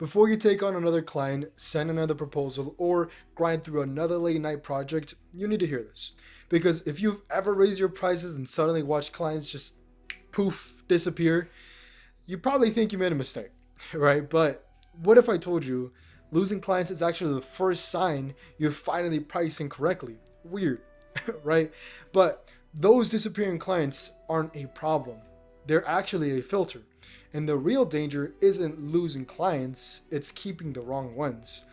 Before you take on another client, send another proposal, or grind through another late night project, you need to hear this. Because if you've ever raised your prices and suddenly watched clients just poof disappear, you probably think you made a mistake, right? But what if I told you losing clients is actually the first sign you're finally pricing correctly? Weird, right? But those disappearing clients aren't a problem. They're actually a filter. And the real danger isn't losing clients, it's keeping the wrong ones.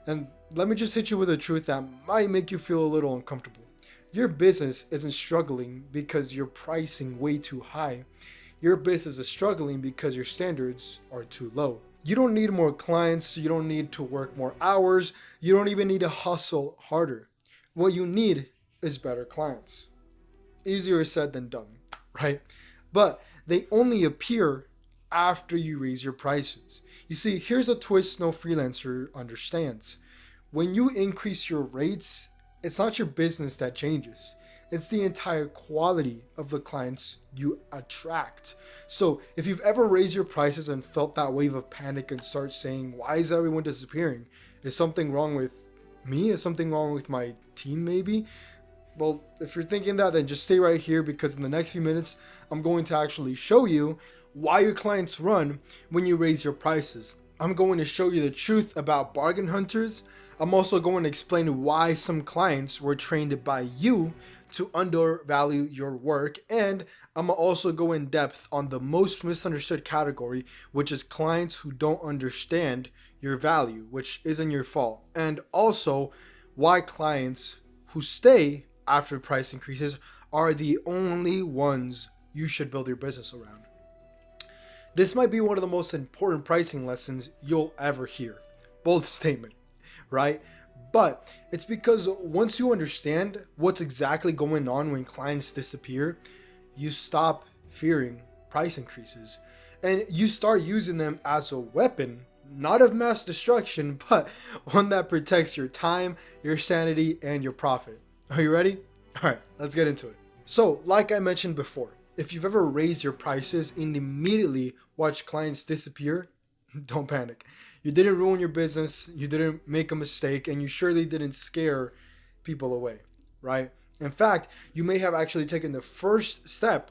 And let me just hit you with a truth that might make you feel a little uncomfortable. Your business isn't struggling because you're pricing way too high. Your business is struggling because your standards are too low. You don't need more clients, you don't need to work more hours, you don't even need to hustle harder. What you need is better clients. Easier said than done, right? But they only appear after you raise your prices. You see, here's a twist no freelancer understands. When you increase your rates, it's not your business that changes. It's the entire quality of the clients you attract. So if you've ever raised your prices and felt that wave of panic and start saying, why is everyone disappearing? Is something wrong with me? Is something wrong with my team maybe? Well, if you're thinking that, then just stay right here because in the next few minutes, I'm going to actually show you why your clients run when you raise your prices. I'm going to show you the truth about bargain hunters. I'm also going to explain why some clients were trained by you to undervalue your work. And I'm going to also go in depth on the most misunderstood category, which is clients who don't understand your value, which isn't your fault. And also why clients who stay after price increases are the only ones you should build your business around. This might be one of the most important pricing lessons you'll ever hear. Bold statement, right? But it's because once you understand what's exactly going on when clients disappear, you stop fearing price increases and you start using them as a weapon, not of mass destruction, but one that protects your time, your sanity, and your profit. Are you ready? All right, let's get into it. So, like I mentioned before, if you've ever raised your prices and immediately watched clients disappear, don't panic. You didn't ruin your business, you didn't make a mistake, and you surely didn't scare people away, right? In fact, you may have actually taken the first step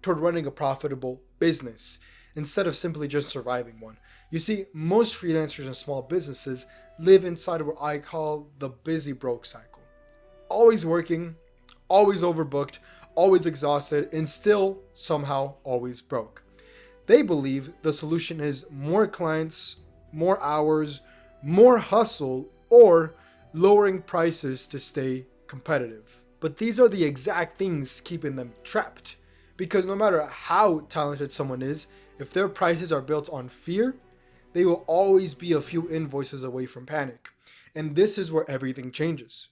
toward running a profitable business instead of simply just surviving one. You see, most freelancers and small businesses live inside of what I call the busy broke cycle. Always working, always overbooked, always exhausted, and still somehow always broke. They believe the solution is more clients, more hours, more hustle, or lowering prices to stay competitive. But these are the exact things keeping them trapped. Because no matter how talented someone is, if their prices are built on fear, they will always be a few invoices away from panic. And this is where everything changes.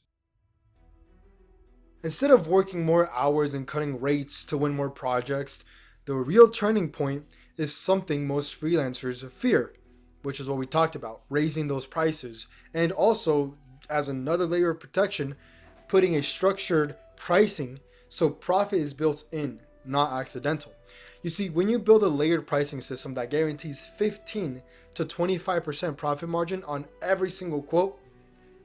Instead of working more hours and cutting rates to win more projects, the real turning point is something most freelancers fear, which is what we talked about, raising those prices. And also, as another layer of protection, putting a structured pricing so profit is built in, not accidental. You see, when you build a layered pricing system that guarantees 15 to 25% profit margin on every single quote,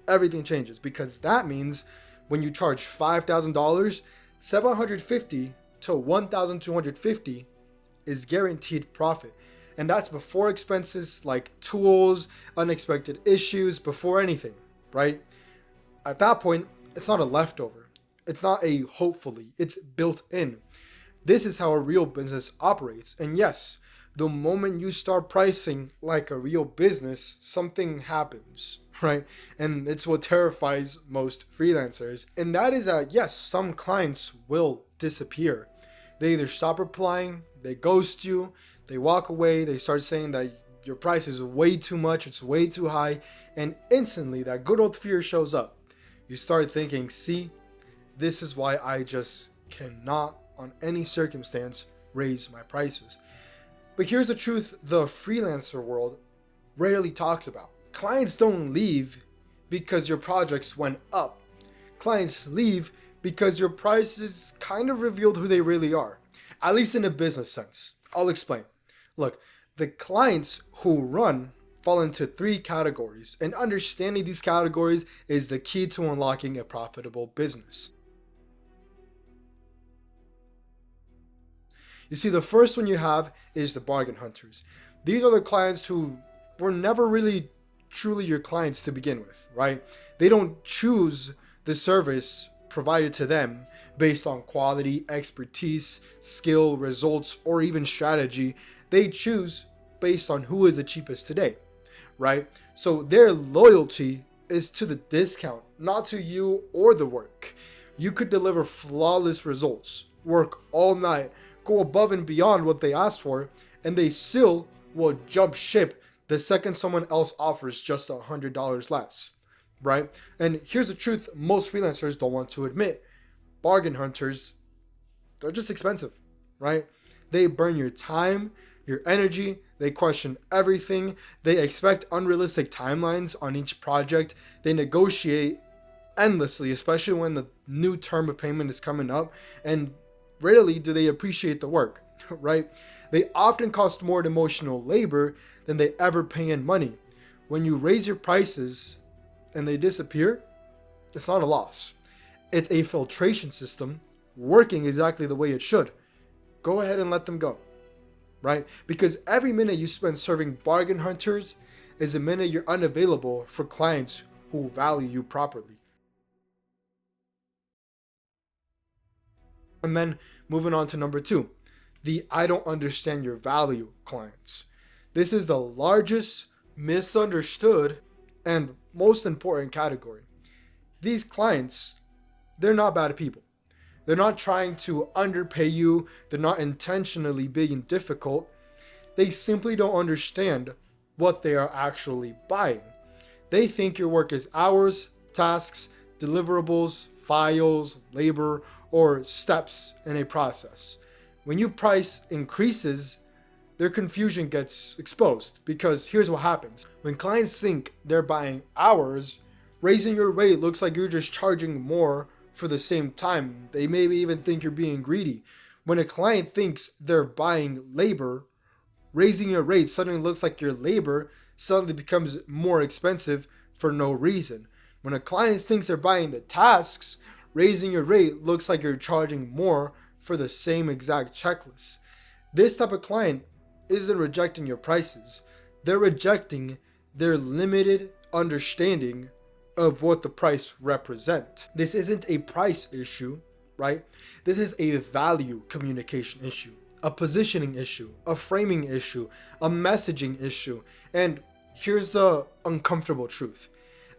everything changes because that means when you charge $5,000, 750 to 1,250 is guaranteed profit. And that's before expenses like tools, unexpected issues, before anything, right? At that point, it's not a leftover. It's not a hopefully, it's built in. This is how a real business operates. And yes, the moment you start pricing like a real business, something happens, right? And it's what terrifies most freelancers. And that is that, yes, some clients will disappear. They either stop replying, they ghost you, they walk away, they start saying that your price is way too much, it's way too high, and instantly that good old fear shows up. You start thinking, see, this is why I just cannot, on any circumstance, raise my prices. But here's the truth the freelancer world rarely talks about. Clients don't leave because your projects went up. Clients leave because your prices kind of revealed who they really are, at least in a business sense. I'll explain. Look, the clients who run fall into three categories, and understanding these categories is the key to unlocking a profitable business. You see, the first one you have is the bargain hunters. These are the clients who were never really truly your clients to begin with, right? They don't choose the service provided to them based on quality, expertise, skill, results, or even strategy. They choose based on who is the cheapest today, right? So their loyalty is to the discount, not to you or the work. You could deliver flawless results, work all night, go above and beyond what they asked for, and they still will jump ship the second someone else offers just $100 less, right? And here's the truth most freelancers don't want to admit. Bargain hunters, they're just expensive, right? They burn your time, your energy, they question everything, they expect unrealistic timelines on each project, they negotiate endlessly, especially when the new term of payment is coming up, and rarely do they appreciate the work, right? They often cost more in emotional labor than they ever pay in money. When you raise your prices and they disappear, it's not a loss. It's a filtration system working exactly the way it should. Go ahead and let them go, right? Because every minute you spend serving bargain hunters is a minute you're unavailable for clients who value you properly. And then moving on to number two, the I don't understand your value clients. This is the largest, misunderstood, and most important category. These clients, they're not bad people. They're not trying to underpay you. They're not intentionally being difficult. They simply don't understand what they are actually buying. They think your work is hours, tasks, deliverables, files, labor, or steps in a process. When your price increases, their confusion gets exposed, because here's what happens. When clients think they're buying hours, raising your rate looks like you're just charging more for the same time. They maybe even think you're being greedy. When a client thinks they're buying labor, raising your rate suddenly looks like your labor suddenly becomes more expensive for no reason. When a client thinks they're buying the tasks, raising your rate looks like you're charging more for the same exact checklist. This type of client isn't rejecting your prices. They're rejecting their limited understanding of what the price represent. This isn't a price issue, right? This is a value communication issue, a positioning issue, a framing issue, a messaging issue. And here's the uncomfortable truth.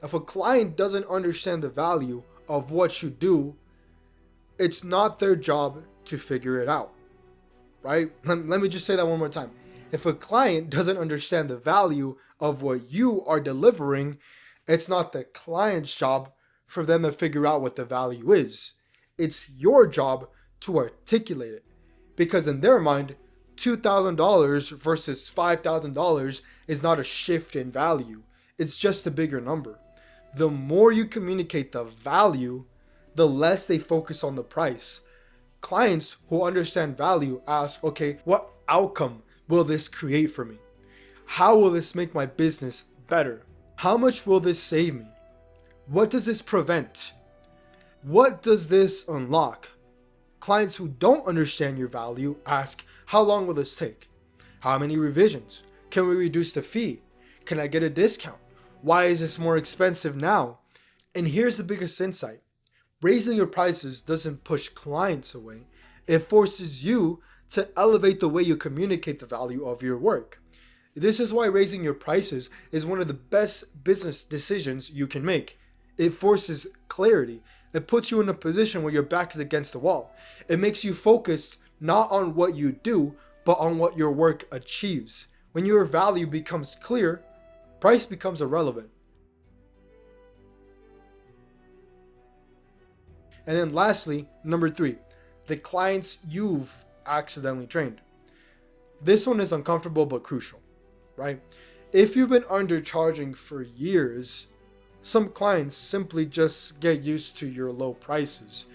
If a client doesn't understand the value of what you do, it's not their job to figure it out, right? Let me just say that one more time. If a client doesn't understand the value of what you are delivering, it's not the client's job for them to figure out what the value is. It's your job to articulate it. Because in their mind, $2,000 versus $5,000 is not a shift in value. It's just a bigger number. The more you communicate the value, the less they focus on the price. Clients who understand value ask, okay, what outcome will this create for me? How will this make my business better? How much will this save me? What does this prevent? What does this unlock? Clients who don't understand your value ask, how long will this take? How many revisions? Can we reduce the fee? Can I get a discount? Why is this more expensive now? And here's the biggest insight. Raising your prices doesn't push clients away. It forces you to elevate the way you communicate the value of your work. This is why raising your prices is one of the best business decisions you can make. It forces clarity. It puts you in a position where your back is against the wall. It makes you focus not on what you do, but on what your work achieves. When your value becomes clear, price becomes irrelevant. And then lastly, number three, the clients you've accidentally trained. This one is uncomfortable but crucial, right? If you've been undercharging for years, some clients simply just get used to your low prices.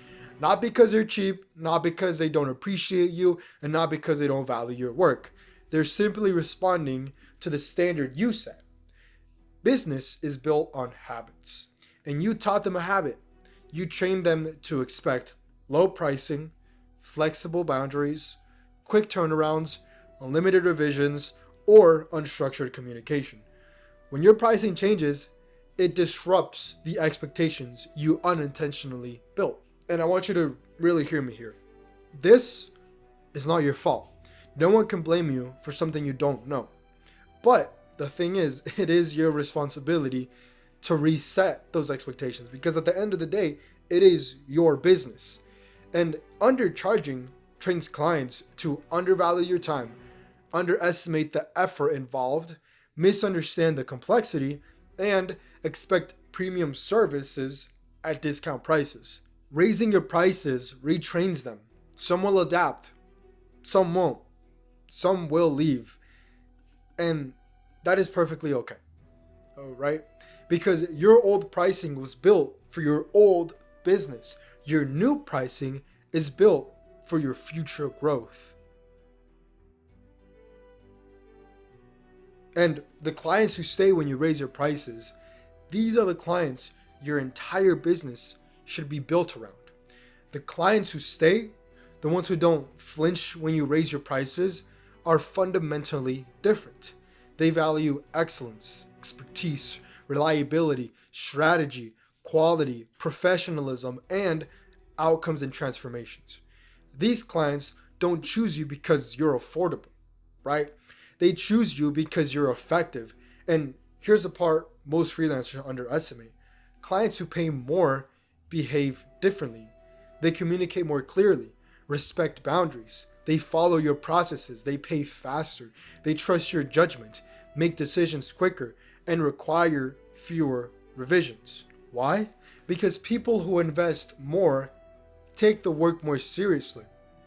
Not because they're cheap, not because they don't appreciate you, and not because they don't value your work. They're simply responding to the standard you set. Business is built on habits, and you taught them a habit. You trained them to expect low pricing, flexible boundaries, quick turnarounds, unlimited revisions, or unstructured communication. When your pricing changes, it disrupts the expectations you unintentionally built. And I want you to really hear me here. This is not your fault. No one can blame you for something you don't know. But the thing is, it is your responsibility to reset those expectations, because at the end of the day, it is your business. And undercharging trains clients to undervalue your time, underestimate the effort involved, misunderstand the complexity, and expect premium services at discount prices. Raising your prices retrains them. Some will adapt, some won't, some will leave, and that is perfectly okay. All right? Because your old pricing was built for your old business. Your new pricing is built for your future growth. And the clients who stay when you raise your prices, these are the clients your entire business should be built around. The clients who stay, the ones who don't flinch when you raise your prices, are fundamentally different. They value excellence, expertise, reliability, strategy, quality, professionalism, and outcomes and transformations. These clients don't choose you because you're affordable, right? They choose you because you're effective. And here's the part most freelancers underestimate. Clients who pay more behave differently. They communicate more clearly, respect boundaries. They follow your processes. They pay faster. They trust your judgment, make decisions quicker, and require fewer revisions. Why? Because people who invest more take the work more seriously.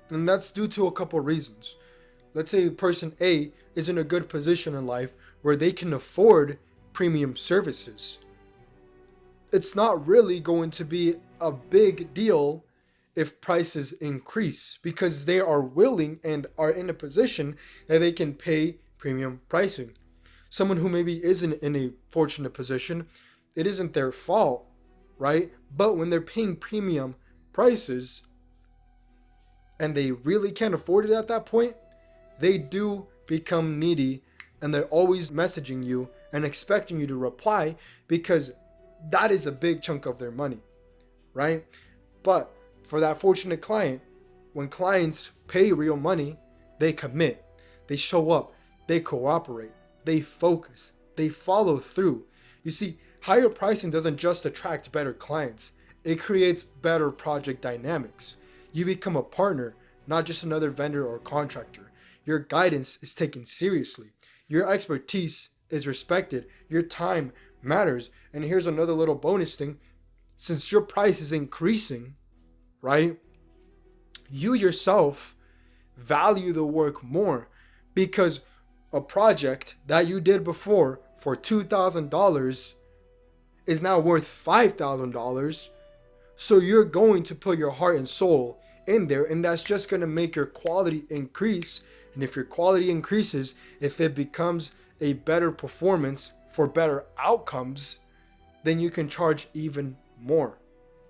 And that's due to a couple reasons. Let's say person A is in a good position in life where they can afford premium services. It's not really going to be a big deal if prices increase, because they are willing and are in a position that they can pay premium pricing. Someone who maybe isn't in a fortunate position, it isn't their fault, right? But when they're paying premium prices and they really can't afford it at that point, they do become needy, and they're always messaging you and expecting you to reply, because that is a big chunk of their money, right? But for that fortunate client, when clients pay real money, they commit, they show up, they cooperate, they focus, they follow through. You see, higher pricing doesn't just attract better clients, it creates better project dynamics. You become a partner, not just another vendor or contractor. Your guidance is taken seriously. Your expertise is respected. Your time matters. And here's another little bonus thing. Since your price is increasing, right, you yourself value the work more, because a project that you did before for $2,000 is now worth $5,000. So you're going to put your heart and soul in there, and that's just going to make your quality increase. And if your quality increases, if it becomes a better performance for better outcomes, then you can charge even more,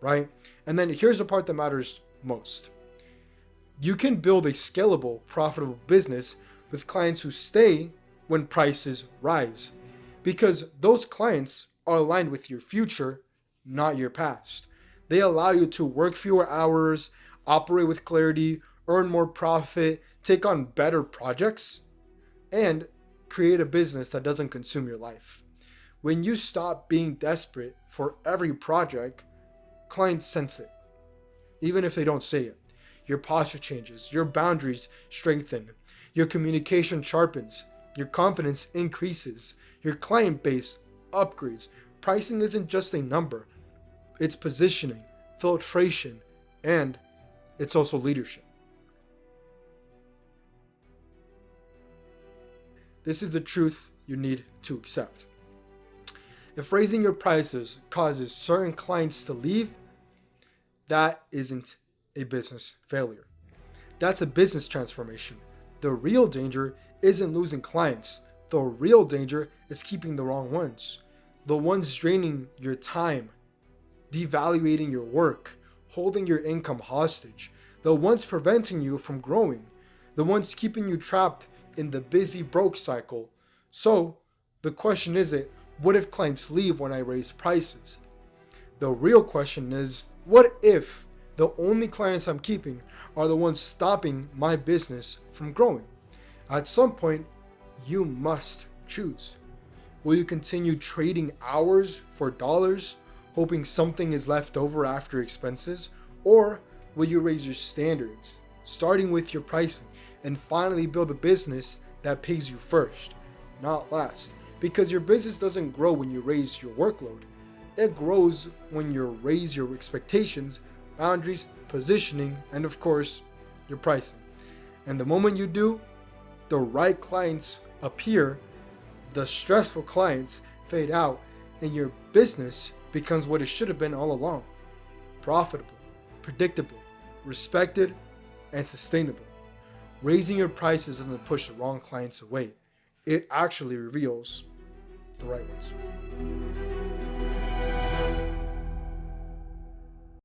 right? And then here's the part that matters most. You can build a scalable, profitable business with clients who stay when prices rise, because those clients are aligned with your future, not your past. They allow you to work fewer hours, operate with clarity, earn more profit, take on better projects, and create a business that doesn't consume your life. When you stop being desperate for every project, clients sense it, even if they don't say it. Your posture changes, your boundaries strengthen, your communication sharpens, your confidence increases, your client base upgrades. Pricing isn't just a number, it's positioning, filtration, and it's also leadership. This is the truth you need to accept. If raising your prices causes certain clients to leave, that isn't a business failure. That's a business transformation. The real danger isn't losing clients. The real danger is keeping the wrong ones. the ones draining your time, devaluating your work, holding your income hostage, the ones preventing you from growing, the ones keeping you trapped in the busy broke cycle. So the question isn't, what if clients leave when I raise prices? The real question is, what if the only clients I'm keeping are the ones stopping my business from growing? At some point, you must choose. Will you continue trading hours for dollars, hoping something is left over after expenses? Or will you raise your standards, starting with your pricing, and finally build a business that pays you first, not last? Because your business doesn't grow when you raise your workload. It grows when you raise your expectations, boundaries, positioning, and of course, your pricing. And the moment you do, the right clients appear, the stressful clients fade out, and your business becomes what it should have been all along: profitable, predictable, respected, and sustainable. Raising your prices doesn't push the wrong clients away. It actually reveals the right ones.